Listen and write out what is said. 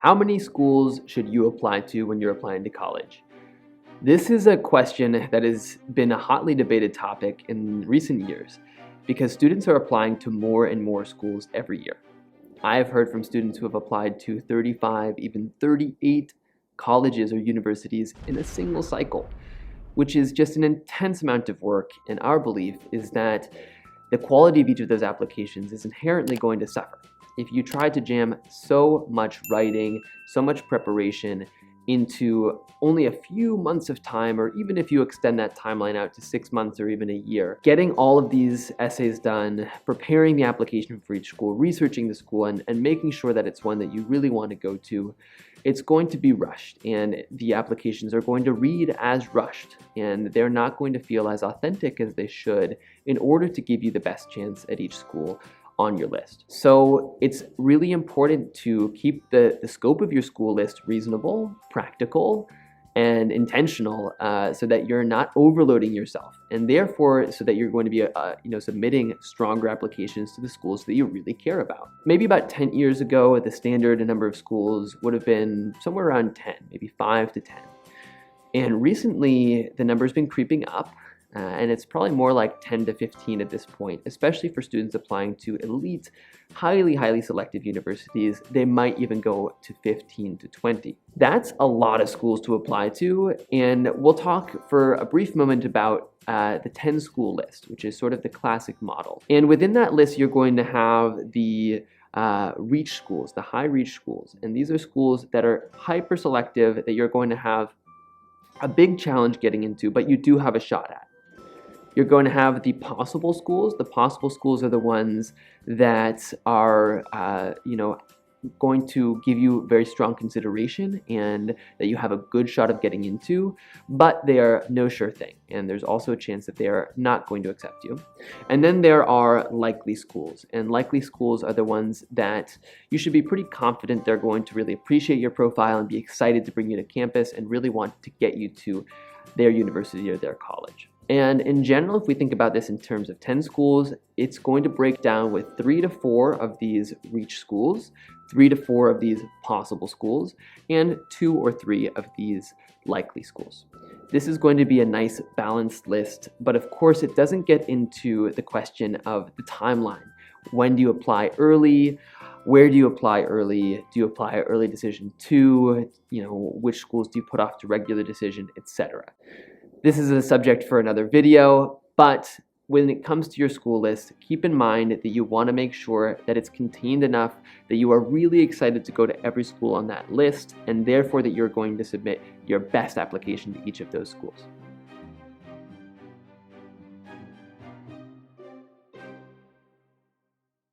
How many schools should you apply to when you're applying to college? This is a question that has been a hotly debated topic in recent years because students are applying to more and more schools every year. I have heard from students who have applied to 35, even 38 colleges or universities in a single cycle, which is just an intense amount of work, and our belief is that the quality of each of those applications is inherently going to suffer if you try to jam so much writing, so much preparation into only a few months of time, or even if you extend that timeline out to 6 months or even a year. Getting all of these essays done, preparing the application for each school, researching the school, and making sure that it's one that you really want to go to, it's going to be rushed, and the applications are going to read as rushed, and they're not going to feel as authentic as they should in order to give you the best chance at each school on your list. So it's really important to keep the scope of your school list reasonable, practical, and intentional, so that you're not overloading yourself, and therefore so that you're going to be submitting stronger applications to the schools that you really care about. Maybe about 10 years ago, the standard number of schools would have been somewhere around 10, maybe 5 to 10. And recently, the number's been creeping up, and it's probably more like 10 to 15 at this point, especially for students applying to elite, highly selective universities. They might even go to 15 to 20. That's a lot of schools to apply to, and we'll talk for a brief moment about the 10 school list, which is sort of the classic model. And within that list, you're going to have the reach schools, the high reach schools, and these are schools that are hyper selective that you're going to have a big challenge getting into, but you do have a shot at. You're going to have the possible schools. The possible schools are the ones that are, going to give you very strong consideration and that you have a good shot of getting into, but they are no sure thing. And there's also a chance that they are not going to accept you. And then there are likely schools. And likely schools are the ones that you should be pretty confident they're going to really appreciate your profile and be excited to bring you to campus and really want to get you to their university or their college. And in general, if we think about this in terms of 10 schools, it's going to break down with 3 to 4 of these reach schools, 3 to 4 of these possible schools, and 2 or 3 of these likely schools. This is going to be a nice balanced list, but of course it doesn't get into the question of the timeline. When do you apply early? Where do you apply early? Do you apply early decision 2? Which schools do you put off to regular decision, etc. This is a subject for another video, but when it comes to your school list, keep in mind that you want to make sure that it's contained enough that you are really excited to go to every school on that list, and therefore that you're going to submit your best application to each of those schools.